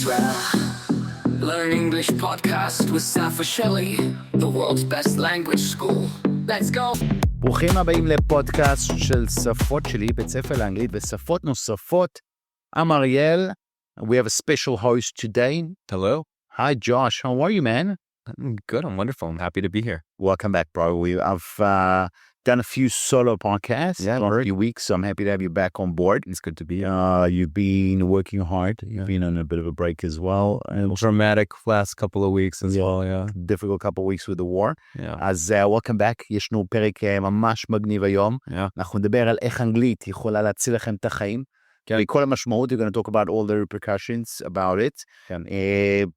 Israel. Learn English podcast with Safa Shelley, the world's best language school. Let's go. ברוכים הבאים לפודקאסט של שפות שלי, בית ספר לאנגלית ושפות נוספות. I'm אריאל. We have a special host today. Hello. Hi, Josh. How are you, man? I'm good. I'm wonderful. I'm happy to be here. Welcome back, bro. I've done a few solo podcasts for a few weeks, so I'm happy to have you back on board. It's good to be here. You've been working hard. You've been on a bit of a break as well. Dramatic last couple of weeks as well, yeah. Difficult couple of weeks with the war. Yeah. אז welcome back. ישנו פרק ממש מגניב היום. אנחנו נדבר על איך אנגלית יכולה להציל לכם את החיים. כל המשמעות, we're going to talk about all the repercussions about it.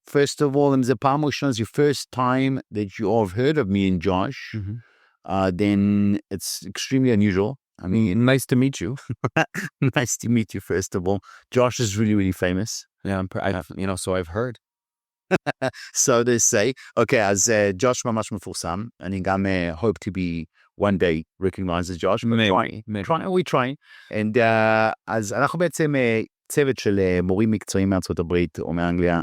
First of all, אם זה פעם ראשונה, it's your first time that you all have heard of me and Josh, then it's extremely unusual. I mean, Nice to meet you. nice to meet you, first of all. Josh is really, really famous. Yeah, so I've heard. So they say. Okay, אז Josh ממש מפורסם. אני גם hope to be one day recognized as Josh. Maybe. We try. And אז אנחנו בעצם צוות של מורים מקצועיים מארצות הברית או מאנגליה,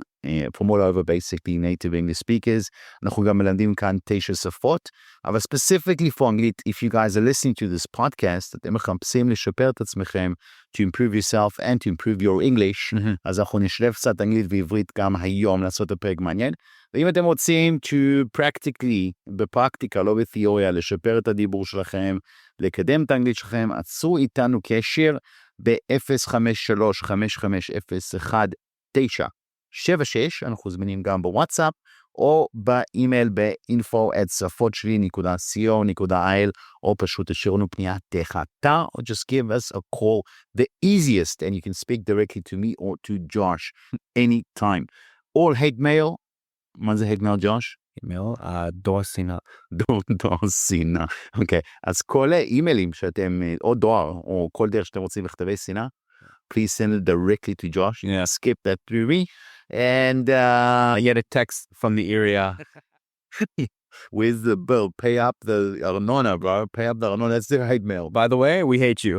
from all over basically native English speakers. אנחנו גם מלמדים כאן 9 שפות, אבל specifically for אנגלית, if you guys are listening to this podcast, אתם מחפשים לשפר את עצמכם, to improve yourself and to improve your English, אז אנחנו נשלב קצת אנגלית ועברית גם היום לעשות את הפרק מעניין. ואם אתם רוצים to practically, בפרקטיקה, לא בתיאוריה, לשפר את הדיבור שלכם, לקדם את האנגלית שלכם, עצרו איתנו קשר ב-053-550-1976, אנחנו זמינים גם בוואטסאפ, או באימייל ב-info@safotshli.co.il, או פשוט תשאירו לנו פנייה דרך האתר, או just give us a call, the easiest, and you can speak directly to me or to Josh anytime. All hate mail, מה זה hate mail, Josh? דואר שנאה. דואר שנאה. אוקיי, אז כל אימיילים שאתם, או דואר, או כל דרך שאתם רוצים לכתבי שנאה, please send it directly to Josh. Yeah. Skip that through me. And I get a text from the area. Where's the bill? Pay up the Arnona, bro. Pay up the Arnona. That's their hate mail. By the way, we hate you.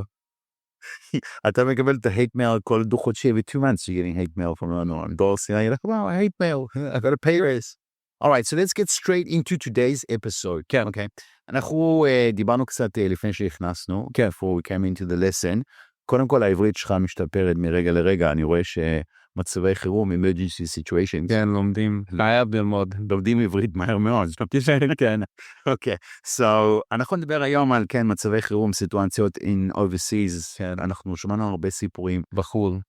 אתה מקבל את ה-hate mail כל דו-חודשי, every 2 months you're getting hate mail from Arnona. דואר שנאה, you're like, wow, hate mail. I got a pay raise. All right, so let's get straight into today's episode. כן. Okay. אנחנו דיברנו קצת לפני שהכנסנו, before we came into the lesson. קודם כל, העברית שלך משתפרת מרגע לרגע. אני רואה שמצבי חירום, emergency situation. כן, לומדים. חייב ללמוד. לומדים עברית מהר מאוד. כן. אוקיי. So, אנחנו נדבר היום על, כן, מצבי חירום, סיטואציות in overseas. כן. אנחנו שמענו הרבה סיפורים. בחול.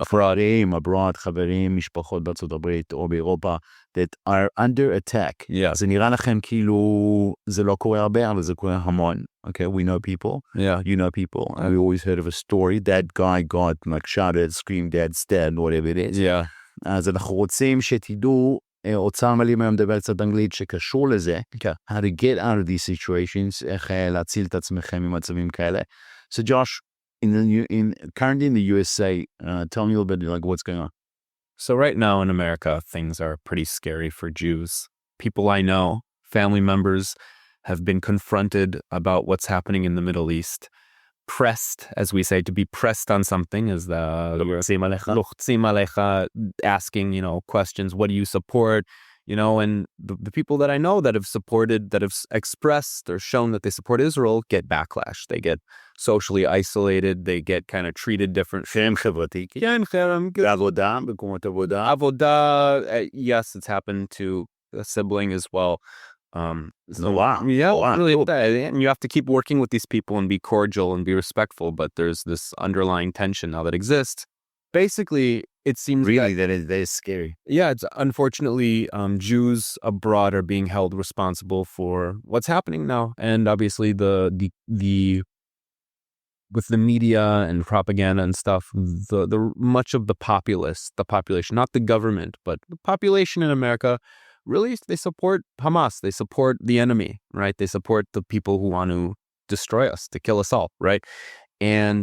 חברים, abroad, חברים, משפחות בארצות הברית או באירופה, that are under attack. Yeah. זה נראה לכם כאילו זה לא קורה הרבה, אבל זה קורה המון. Okay, we know people. Yeah. You know people. We always heard of a story. That guy got like shouted, screamed, dad's dead, whatever it is. Yeah. אז אנחנו רוצים שתדעו, אוצר מילים היום מדבר קצת אנגלית שקשור לזה. Okay. How to get out of these situations, איך להציל את עצמכם ממצבים כאלה. So Josh, currently in the USA, tell me a little bit like what's going on. So right now in America, things are pretty scary for Jews. People I know, family members, have been confronted about what's happening in the Middle East. Pressed, as we say, to be pressed on something is the לוחצים עליך, asking, questions, what do you support? And the people that I know that have supported, that have expressed or shown that they support Israel get backlash. They get socially isolated. They get kind of treated different. חרם חברתי. כן, חרם. בעבודה, במקומות עבודה. עבודה, yes, it's happened to a sibling as well. Wow. Yeah, wow. Really, and you have to keep working with these people and be cordial and be respectful, but there's this underlying tension now that exists. Basically, it seems really that is scary. Yeah, it's unfortunately Jews abroad are being held responsible for what's happening now, and obviously the with the media and propaganda and stuff, the much of the population, not the government, but the population in America. Really, they support Hamas. They support the enemy, right? They support the people who want to destroy us, to kill us all, right? And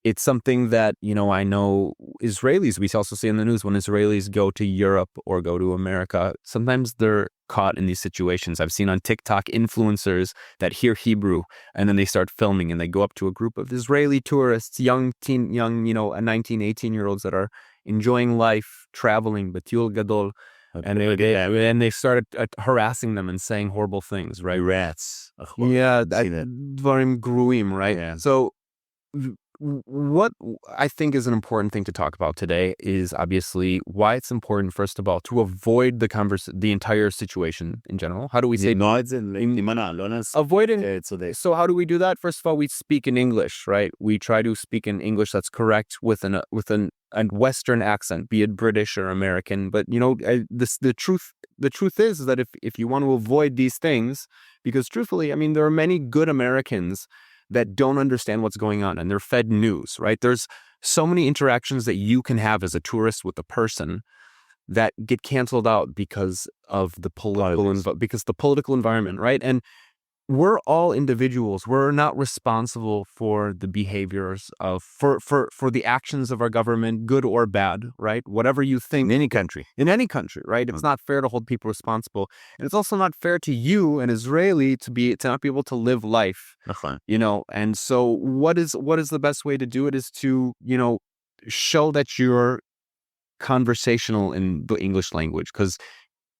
it's something that, I know Israelis, we also see in the news when Israelis go to Europe or go to America, sometimes they're caught in these situations. I've seen on TikTok influencers that hear Hebrew and then they start filming and they go up to a group of Israeli tourists, young 19, 18-year-olds that are enjoying life, traveling, בטיול גדול, and they started harassing them and saying horrible things, right? Rats. Yeah, דברים גרועים, right? Yeah. So what I think is an important thing to talk about today is obviously why it's important, first of all, to avoid the entire situation in general. How do we say avoiding? So how do we do that? First of all, we speak in English, right? We try to speak in English that's correct with a Western accent, be it British or American. But the truth is that if you want to avoid these things, because truthfully, I mean, there are many good Americans that don't understand what's going on, and they're fed news, right? There's so many interactions that you can have as a tourist with a person that get canceled out because of the political environment, right? And we're all individuals. We're not responsible for the behaviors of for the actions of our government, good or bad, right? Whatever you think. In any country, right? It's not fair to hold people responsible, and it's also not fair to you, an Israeli, to not be able to live life. נכון. And so what is the best way to do it is to show that you're conversational in the English language, because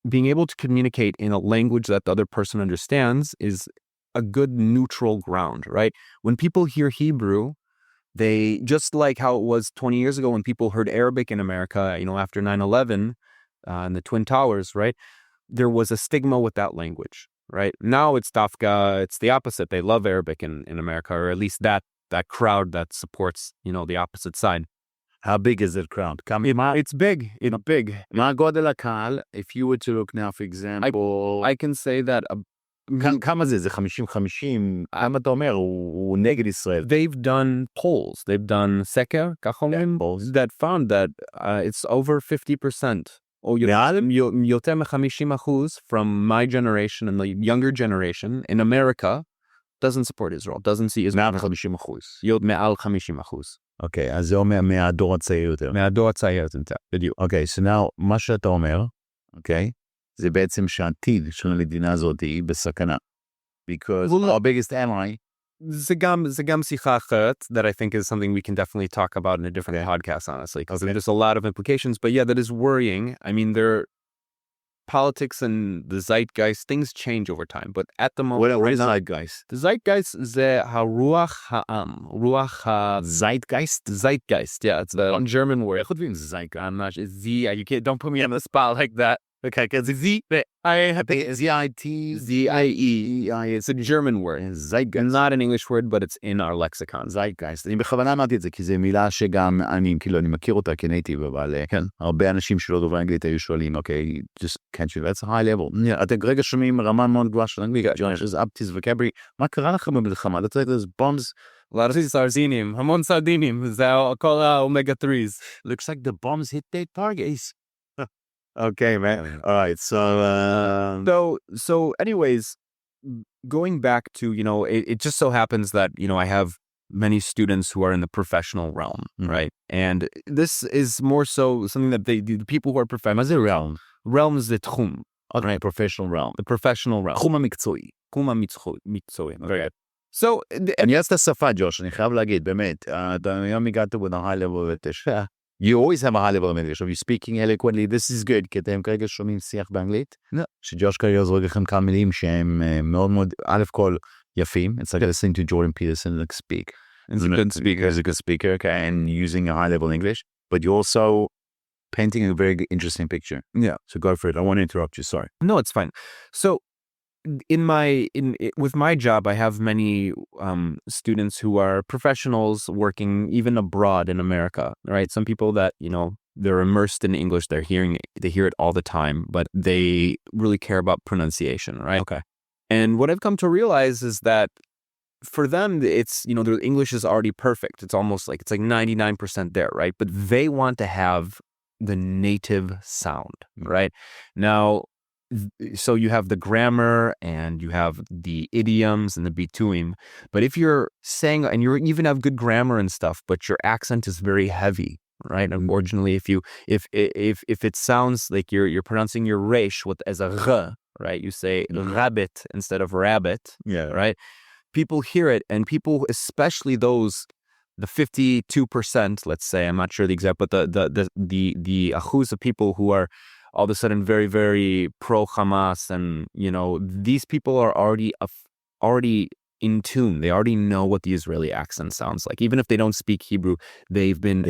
being able to communicate in a language that the other person understands is a good neutral ground, right? When people hear Hebrew, they, just like how it was 20 years ago when people heard Arabic in America, after 9/11 and the Twin Towers, right? There was a stigma with that language, right? Now it's dafka, it's the opposite. They love Arabic in America, or at least that crowd that supports, the opposite side. How big is that crowd? It's big. It's big. מה גודל הקהל? If you were to look now, for example, I can say that כמה זה? זה 50-50? כמה אתה אומר? הוא נגד ישראל. They've done polls. They've done סקר, כך אומרים, that found that it's over 50%. או יותר מ-50% from my generation and the younger generation in America doesn't support Israel, doesn't see Israel. מעל 50%. מעל 50%. אוקיי, אז זה אומר מהדור הצעיר יותר. מהדור הצעיר יותר, בדיוק. אוקיי, so now, מה שאתה אומר, אוקיי, זה בעצם שהעתיד של המדינה הזאת היא בסכנה. Because our biggest ally... זה גם שיחה אחרת, that I think is something we can definitely talk about in a different podcast, honestly, because there's a lot of implications, but yeah, that is worrying. I mean, politics and the zeitgeist, things change over time, but at the moment... What is zeitgeist? The zeitgeist זה הרוח העם, רוח zeitgeist? Zeitgeist, yeah, it's the German word. איך כותבים zeitgeist? I'm not sure. Don't put me on the spot like that. Okay, because Z-I-T-Z-I-E. It's a German word. Zeitgeist. Not an English word, but it's in our lexicon. Zeitgeist. אני בכוונה אמרתי את זה, כי זו מילה שגם, אני מכיר אותה כנייטיב, אבל הרבה אנשים שלא דוברים אנגלית היו שואלים, אוקיי, just can't you, that's a high level. אתם רגע שומעים רמה מאוד גבוהה של אנגלית, יש אפטיס וקברי, מה קרה לכם במלחמה? אתה צריך לזה bombs. A lot of sardinim, המון sardinim, זה כל האומגה 3s. Looks like the bombs hit their targets. Okay, man. All right. So anyways, going back to, it just so happens that, I have many students who are in the professional realm, right? And this is more so something that the people who are professional. מה זה realm? Realm is the תחום. Okay, professional realm. The professional realm. תחום המקצועי. תחום המקצועי. Very good. So, אני אוהב את השפה, ג'וש, אני חייב להגיד, באמת, אתה היום הגעת with a high level of English. You always have a high level of English. If you're speaking eloquently, this is good, כי אתם כרגע שומעים שיח באנגלית, שג'וש כרגע זורק לכם כמה מילים שהם מאוד מאוד, א' כל יפים. It's like listening to Jordan Peterson speak. He's a good speaker, okay, and using a high level English, but you're also painting a very interesting picture. Yeah. So go for it. I want to interrupt you. Sorry. No, it's fine. So, with my job, I have many students who are professionals working even abroad in America, right? Some people that, they're immersed in English, they hear it all the time, but they really care about pronunciation, right? Okay. And what I've come to realize is that for them, it's, their English is already perfect. It's almost like, it's like 99% there, right? But they want to have the native sound, right? Now, so you have the grammar and you have the idioms and the bituim, but if you're saying, and you even have good grammar and stuff, but your accent is very heavy, right? Unfortunately, if it sounds like you're pronouncing your resh as a r, right? You say rabbit instead of rabbit, yeah, right? People hear it, and people, especially those the 52%, let's say, I'm not sure the exact, but the achuz of people who are all of a sudden very, very pro-Hamas, and, these people are already in tune. They already know what the Israeli accent sounds like. Even if they don't speak Hebrew, they can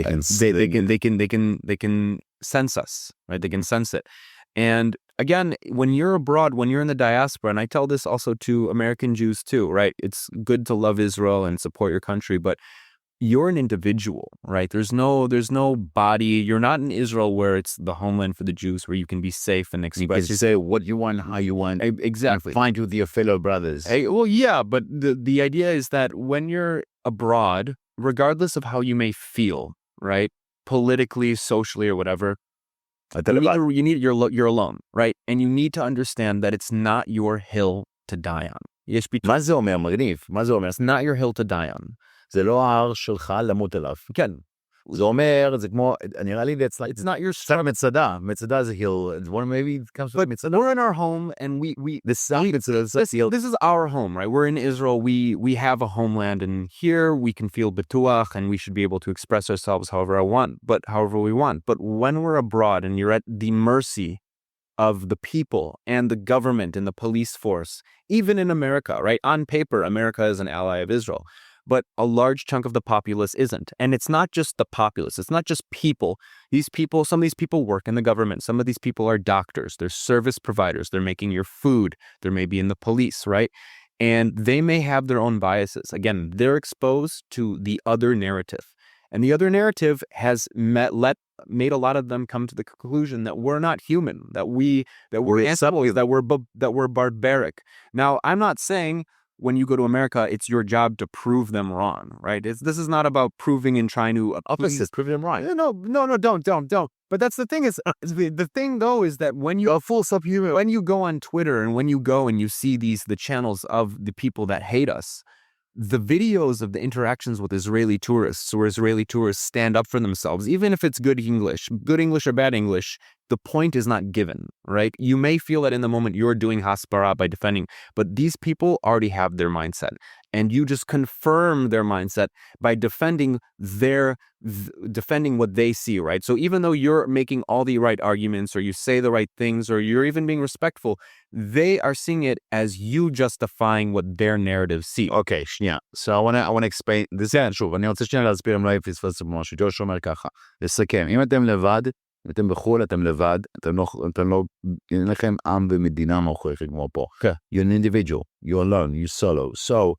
sense us, right? They can sense it. And again, when you're abroad, when you're in the diaspora, and I tell this also to American Jews too, right? It's good to love Israel and support your country, but you're an individual, right? There's no body. You're not in Israel where it's the homeland for the Jews, where you can be safe and express. You say what you want, how you want. Exactly. Find with your fellow brothers. Well, yeah, but the idea is that when you're abroad, regardless of how you may feel, right? Politically, socially, or whatever, you're alone, right? And you need to understand that it's not your hill to die on. מה זה אומר, מגניב? מה זה אומר? It's not your hill to die on. זה לא ההר שלך למות עליו. כן. זה אומר, זה כמו, נראה לי, it's not your קצת מצדה. מצדה זה hill. Maybe it comes with מצדה. We're in our home, and this is our home, right? We're in Israel. We have a homeland, and here we can feel betuach, and we should be able to express ourselves however we want. But when we're abroad and you're at the mercy of the people and the government and the police force, even in America, right? On paper, America is an ally of Israel. But a large chunk of the populace isn't. And it's not just the populace. It's not just people. Some of these people work in the government. Some of these people are doctors. They're service providers. They're making your food. They're maybe in the police, right? And they may have their own biases. Again, they're exposed to the other narrative. And the other narrative has made a lot of them come to the conclusion that we're not human, that we're animals, that we're barbaric. Now, I'm not saying when you go to America, it's your job to prove them wrong, right? This is not about proving and trying to prove them right. No, don't. But that's the thing the thing though is that when you when you go on Twitter and when you go and you see the channels of the people that hate us, the videos of the interactions with Israeli tourists, where Israeli tourists stand up for themselves, even if it's good English or bad English, the point is not given, right? You may feel that in the moment you're doing hasbara by defending, but these people already have their mindset, and you just confirm their mindset by defending what they see, right? So even though you're making all the right arguments, or you say the right things, or you're even being respectful, they are seeing it as you justifying what their narrative see. Okay, שנייה. So I want to explain this. שוב, אני רוצה שנייה להסביר אם לא פספסתם משהו. ג'וש אומר ככה, לסכם, אם אתם לבד, אתם בחו"ל, אתם לבד, אתם לא, אין לכם עם ומדינה מאחוריכם כמו פה. You're an individual, you're alone, you're solo. So,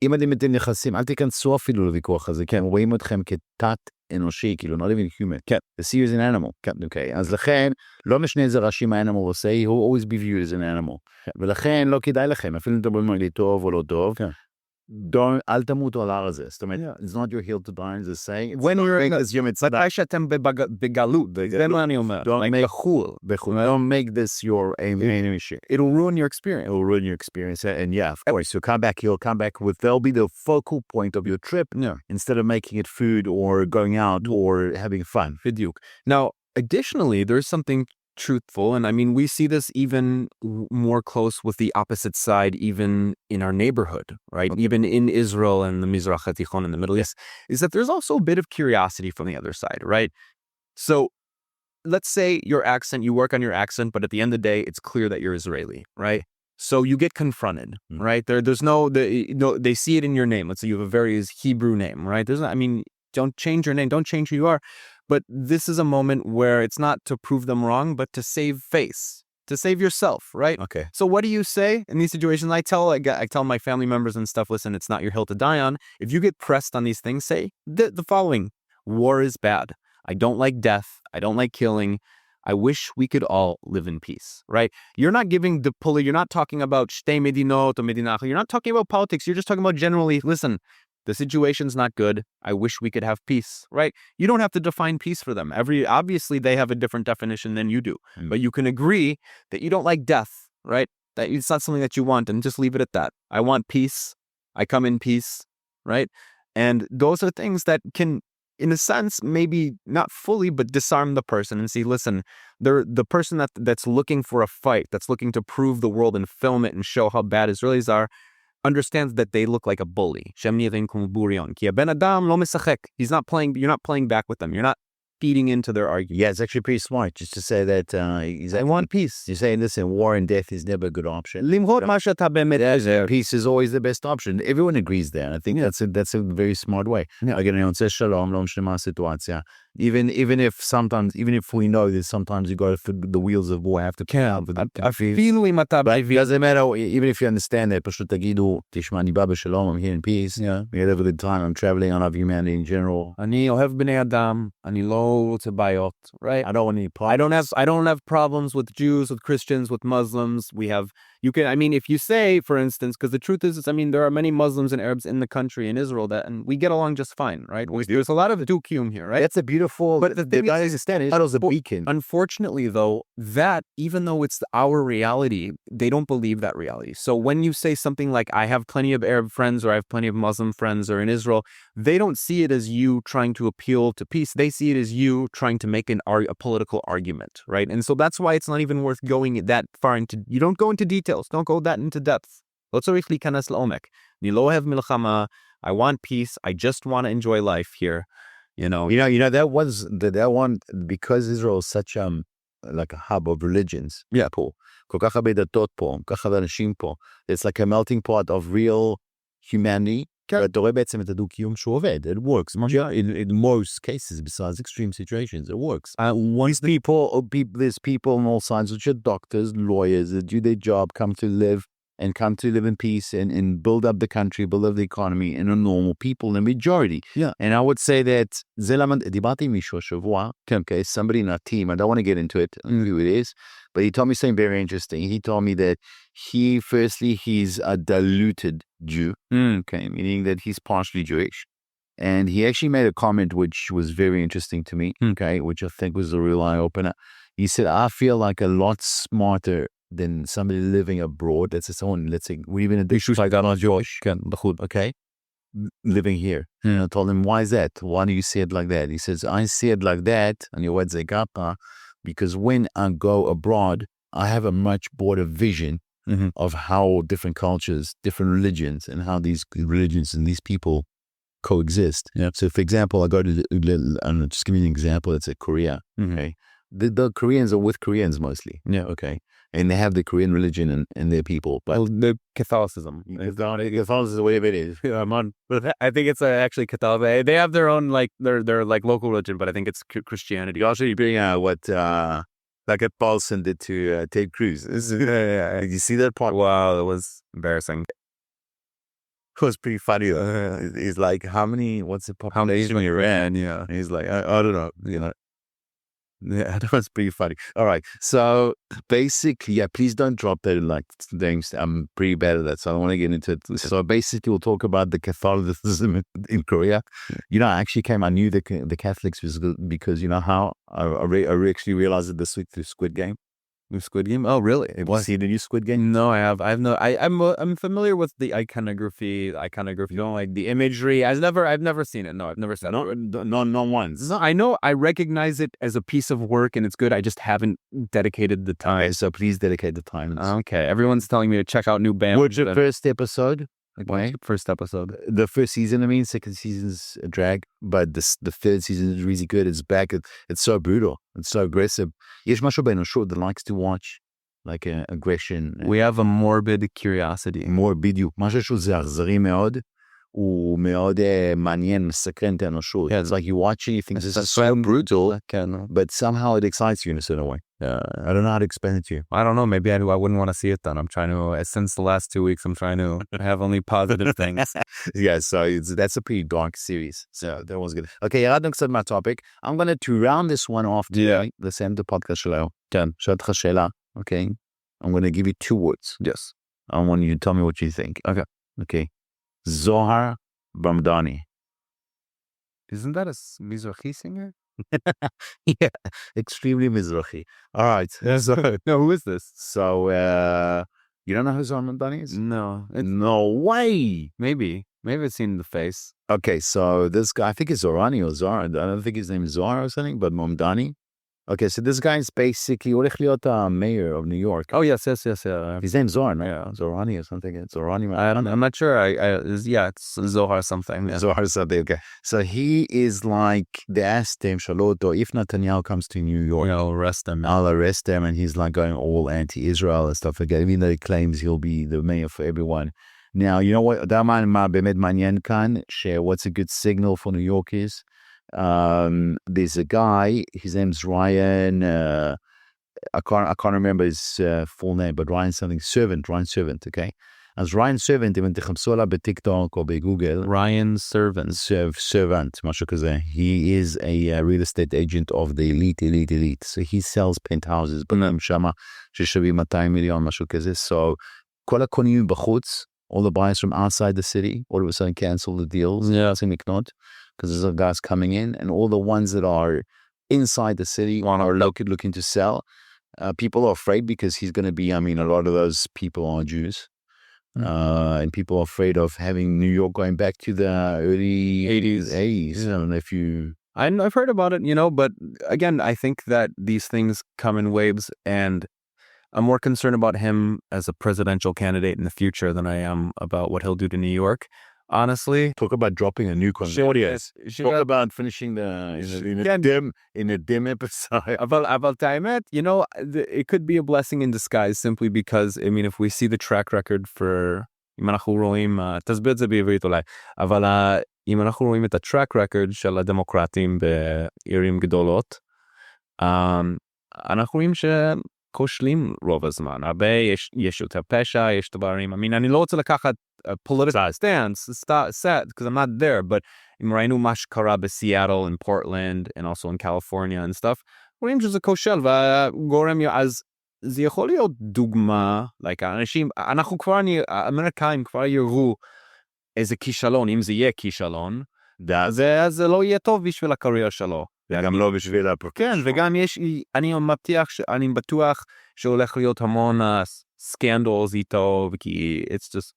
אם אתם נכנסים, אל תיכנסו אפילו לוויכוח הזה, כן, רואים אתכם כתת אנושי, כאילו, not even human. כן. The sea is an animal. כן. Okay. אז לכן, לא משנה איזה רש"י מה-animal will say, he will always be viewed as an animal. כן. ולכן, לא כדאי לכם, אפילו אם אתם אומרים לי טוב או לא טוב, כן. אל תמותו על הר הזה. זאת אומרת, it's not your hill to die, זה saying, when we're as human, מתי שאתם בגלות, זה מה אני אומר. Don't make this your aim issue. It'll ruin your experience. It will ruin your experience, and yeah, of course, you'll come back with, they'll be the focal point of your trip, instead of making it food or going out or having fun. Now, additionally, there's something truthful, and I mean, we see this even more close with the opposite side, even in our neighborhood, right? Even in Israel and the Mizrach HaTichon in the Middle East, is that there's also a bit of curiosity from the other side, right? So let's say your accent, you work on your accent, but at the end of the day, it's clear that you're Israeli, right? So you get confronted, right? They see it in your name. Let's say you have a very Hebrew name, right? Don't change your name, don't change who you are. But this is a moment where it's not to prove them wrong, but to save face, to save yourself, right? Okay. So what do you say in these situations? I tell my family members and stuff, listen, it's not your hill to die on. If you get pressed on these things, say the following: war is bad. I don't like death. I don't like killing. I wish we could all live in peace, right? You're not giving the pulley. You're not talking about shtei medinot or medinach. You're not talking about politics. You're just talking about generally, listen, the situation's not good. I wish we could have peace, right? You don't have to define peace for them. Obviously, they have a different definition than you do. But you can agree that you don't like death, right? That it's not something that you want, and just leave it at that. I want peace. I come in peace, right? And those are things that can, in a sense, maybe not fully, but disarm the person and see, listen, the person that's looking for a fight, that's looking to prove the world and film it and show how bad Israelis are, understands that they look like a bully. שהם נראים כמו בוריון. כי הבן אדם לא משחק. He's not playing, you're not playing back with them. You're not feeding into their argument. Yeah, it's actually pretty smart just to say that I want peace. You're saying, listen, war and death is never a good option. למרות מה שאתה באמת... Peace is always the best option. Everyone agrees there. I think that's a very smart way. Again, אני רוצה שלום, לא משנה מה הסיטואציה. Even if we know that sometimes you go through the wheels of war have to count. אפילו אם אתה... It doesn't matter, even if you understand that, פשוט תגידו, תשמע, אני בא בשלום, I'm here in peace. We had a good time, I'm traveling, I love humanity in general. אני אוהב בני אדם, אני לא רוצה בעיות, right? I don't want any problems. I don't have problems with Jews, with Christians, with Muslims. If you say, for instance, because the truth is, there are many Muslims and Arabs in the country, in Israel, and we get along just fine, right? There's a lot of dukiyum here, right? That's a beautiful, but the thing is, that was a beacon. Unfortunately, though, that, even though it's our reality, they don't believe that reality. So when you say something like, I have plenty of Arab friends, or I have plenty of Muslim friends, or in Israel, they don't see it as you trying to appeal to peace. They see it as you trying to make a political argument, right? And so that's why it's not even worth going that far into, you don't go into details, don't go that into depth. לא צריך להיכנס לעומק. אני לא אוהב מלחמה, I want peace, I just want to enjoy life here. That one, because Israel is such like a hub of religions. Yeah. פה. כל כך הרבה דתות פה, כל כך הרבה אנשים פה. It's like a melting pot of real humanity. אתה רואה בעצם את הדו-קיום שהוא עובד. It works. In most cases, besides extreme situations, it works. There's people on all sides, which are doctors, lawyers, that do their job, come to live in peace and build up the country, build up the economy, and are normal people, the majority. Yeah. And I would say that, דיברתי עם מישהו השבוע, okay, somebody in our team, I don't want to get into it, I don't know who it is, but he told me something very interesting. He told me that he's a diluted Jew, okay, meaning that he's partially Jewish. And he actually made a comment which was very interesting to me, okay, which I think was a real eye-opener. He said, I feel like a lot smarter than somebody living abroad. Let's say, we even in issues like Jewish, okay, living here. And I told him, why is that? Why do you say it like that? He says, I say it like that, and you would say, because when I go abroad, I have a much broader vision of how different cultures, different religions, and how these religions and these people coexist. Yeah. So, for example, I go to, just give me an example. It's Korea. Okay, the Koreans are with Koreans mostly. Yeah. Okay, and they have the Korean religion and their people, but the Catholicism, whatever it is. But I think it's actually Catholic. They have their own their local religion, but I think it's Christianity. Also, you bring out what like a Paulson did to Ted Cruz. Did you see that part? Wow, it was embarrassing. It was pretty funny. He's like, what's the population in Iran? Yeah. And he's like, I don't know, Yeah, that was pretty funny. All right. So basically, please don't drop that things. I'm pretty bad at that, so I don't want to get into it. So basically, we'll talk about the Catholicism in Korea. I actually I knew the Catholics was good because how I actually realized it this week through Squid Game. Squid Game? Oh, really? Have you seen the new Squid Game? No, I have. I'm familiar with the iconography. The imagery. I've never seen it. No, I've never seen it. Not once. No, I know. I recognize it as a piece of work, and it's good. I just haven't dedicated the time. Okay, so please dedicate the time. Okay. Everyone's telling me to check out new bands. What's your first episode? First eepisode. The first season, second season's a drag, but the third season is really good. It's back. It's so brutal. It's so aggressive. יש משהו באנושות that likes to watch aggression. We have a morbid curiosity. בדיוק. משהו שזה אכזרי מאוד, הוא מאוד מעניין, מסקרן את האנושות. It's like you watch it, you think this is so brutal, but somehow it excites you in a certain way. I don't know how to explain it to you. I don't know. Maybe I wouldn't want to see it then. I'm trying to, since the last 2 weeks, I'm trying to have only positive things. Yeah, so that's a pretty dark series. So that was good. Okay, ירדנו קצת מהטופיק. I'm going to round this one off today. לסיים את הפודקאסט שלנו. כן. שואל אותך שאלה, okay? I'm going to give you 2 words. Yes. I want you to tell me what you think. Okay. Zohar Bamdani. Isn't that a Mizrahi singer? Yeah, extremely Mizrahi. All right. No, who is this? So, you don't know who Zohar Bamdani is? No. No way. Maybe I've seen the face. Okay, so this guy, I think it's Zorani or Zara. I don't think his name is Zohar or something, but Mamdani. Okay, so this guy is basically הולך להיות mayor of New York. Oh, yes. His name's Zoran, right? Zorani or something. Zorani. I'm not sure. It's Zohar something. Yeah. Zohar something, okay. So he is like, they asked him, Shaloto, if Netanyahu comes to New York, I'll arrest him. I'll arrest him, and he's like going all anti-Israel and stuff like that, even though he claims he'll be the mayor for everyone. Now, you know what? מה באמת מעניין כאן, what's a good signal for New York is, there's a guy, his name's Ryan, I can't remember his full name, but Ryan Servant, okay? אז Ryan Servant, אם תחפשו עליו בטיקטוק או בגוגל, Ryan Servant. Servant, משהו כזה. He is a real estate agent of the elite. So he sells penthouses, בנם שמה, ששווים 200 מיליון, משהו כזה. So, כל הקונים בחוץ, all the buyers from outside the city, all of a sudden cancel the deals, in לקנות, because there's guys coming in, and all the ones that are inside the city are looking to sell. People are afraid because he's going to be, a lot of those people are Jews. And people are afraid of having New York going back to the early 80s. I don't know if you... I've heard about it, but again, I think that these things come in waves, and I'm more concerned about him as a presidential candidate in the future than I am about what he'll do to New York. Honestly, talk about dropping a new audience. Talk about finishing in a dim episode. אבל האמת, it could be a blessing in disguise simply because, if we see the track record for, אם אנחנו רואים, תסביר את זה בעברית אולי, אבל אם אנחנו רואים את הטרק רקורד של הדמוקרטים בערים גדולות, אנחנו רואים כושלים רוב הזמן. הרבה יש יותר פשע, יש דברים. אני לא רוצה לקחת a political stance, sad, because I'm not there, but אם ראינו מה שקרה בסיאטל, in Portland, and also in California and stuff, רואים שזה כושל, וגורם, אז זה יכול להיות דוגמה, האנשים, האמריקאים כבר יראו איזה כישלון, אם זה יהיה כישלון, זה לא יהיה טוב בשביל הקריירה שלו. וגם לא בשביל כן, וגם אני בטוח שהולך להיות המון סקנדלס איתו, כי it's just,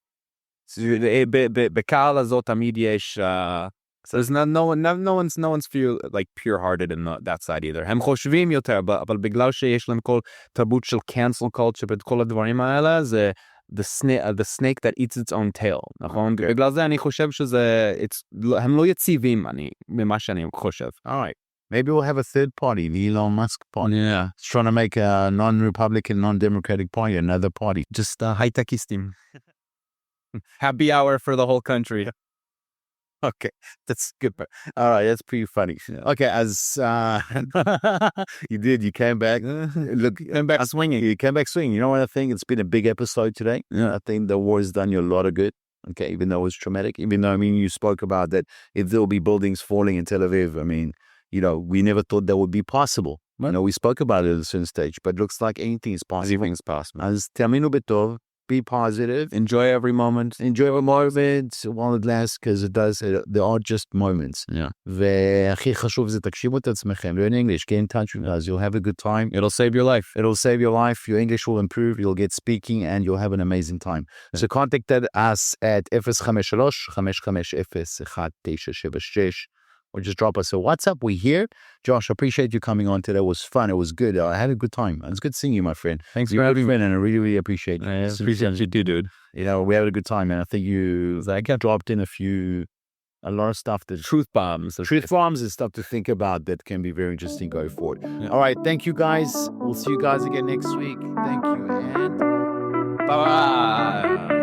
בקהל הזאת תמיד יש, there's no one's feel like pure-hearted in that side either. הם חושבים יותר, אבל בגלל שיש להם כל תרבות של cancel culture ואת כל הדברים האלה, זה the snake that eats its own tail, נכון? בגלל זה אני חושב שזה, הם לא יציבים, ממה שאני חושב. All right. Maybe we'll have a third party, the Elon Musk party. Yeah. He's trying to make a non-Republican, non-Democratic party, another party. Just high-techistim. Happy hour for the whole country. Okay, that's good. All right, that's pretty funny. Okay, as you came back. Look, You came back swinging. You came back swinging. You know what I think? It's been a big episode today. Yeah. I think the war has done you a lot of good. Okay, even though it was traumatic, even though, you spoke about that if there will be buildings falling in Tel Aviv, we never thought that would be possible. Right. We spoke about it at a certain stage, but it looks like anything is possible. Everything's possible. As תאמינו בטוב, be positive. Enjoy every moment. Enjoy every moment while it lasts, because there are just moments. Yeah. והכי חשוב זה תקשיבו את עצמכם. Learn English, get in touch with us. You'll have a good time. It'll save your life. It'll save your life. Your English will improve. You'll get speaking and you'll have an amazing time. Yeah. So contact us at 053-550-1976 or just drop us a WhatsApp. We're here. Josh, I appreciate you coming on today. It was fun. It was good. I had a good time. It's good seeing you, my friend. Thanks You're for having me. And I really, really appreciate you. I appreciate you too, dude. We had a good time, and I think you dropped in a lot of stuff that Truth bombs and stuff to think about that can be very interesting going forward. Yeah. All right. Thank you, guys. We'll see you guys again next week. Thank you, and bye.